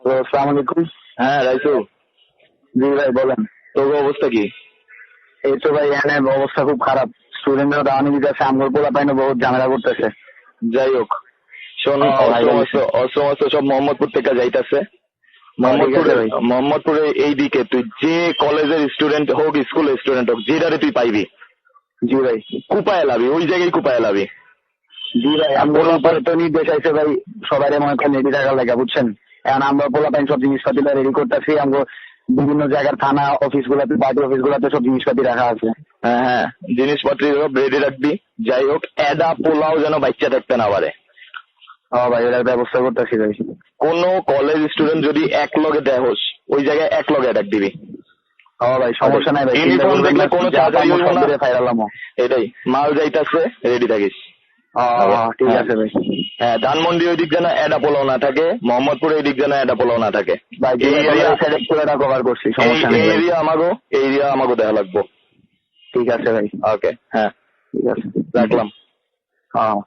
তো আসসালামু আলাইকুম। হ্যাঁ রাইসু, জি ভাই বলেন। তোর অবস্থা কি? এই তো ভাই এখানে অবস্থা খুব খারাপ। স্টুডেন্টরা দাওয়ানি দিতেছে, আমগর পোলা পাইনে বহুত ঝামেলা করতেছে। যাই হোক, শোন, ভাই বলছি। অস্ত্র সব মোহাম্মদপুর থেকে যাইতাছে। ঠিক আছে ভাই। মোহাম্মদপুরে এই দিকে তুই যে কলেজের স্টুডেন্ট হোক, স্কুলের স্টুডেন্ট হোক, যেটারে তুই পাইবি জি ভাই। কুপায় লাবি, ওই জায়গায় কুপায় লাবি। জি ভাই, আর আমগর পোলাপান উপরে তো নির্দেশ আছে ভাই, সবাই মনে করেন রেডি থাকার লাগে, বুঝছেন। এখন আমরা পোলা পাইন সব জিনিসপাতি রেডি করতেছি। আমগো বিভিন্ন জায়গার থানা অফিস গুলাতে, পার্টি অফিস গুলাতে সব জিনিসপাতি রাখা আছে। হ্যাঁ হ্যাঁ, জিনিসপত্র সব রেডি রাখবি। যাই হোক, এডা পোলাও যেন বাচ্চা থাকতে না পারে। ভাই এটার ব্যবস্থা করতেছি ভাই। কোন কলেজ স্টুডেন্ট যদি এক লগে দেহস, ওই জায়গায় এক লগে অ্যাটাক দিবি। ভাই সমস্যা নাই ভাই, ইউনিফর্ম দেখলে কোনো চার্জারি হইব না। ফাইরালাম। এটাই, মাল যাইতাছে, রেডি থাকিস। ঠিক আছে ভাই। হ্যাঁ, ধানমন্ডি ওই দিক যেন এডা পোলাও না থাকে, মোহাম্মদপুর এই দিক যেন এডা পোলাও না থাকে। ভাই এই এরিয়া পুরোটা কভার করছি, সমস্যা নেই। এই এরিয়া আমাগো দেখা লাগবো। ঠিক আছে ভাই। ওকে, হ্যাঁ, ঠিক আছে, রাখলাম। হ্যাঁ।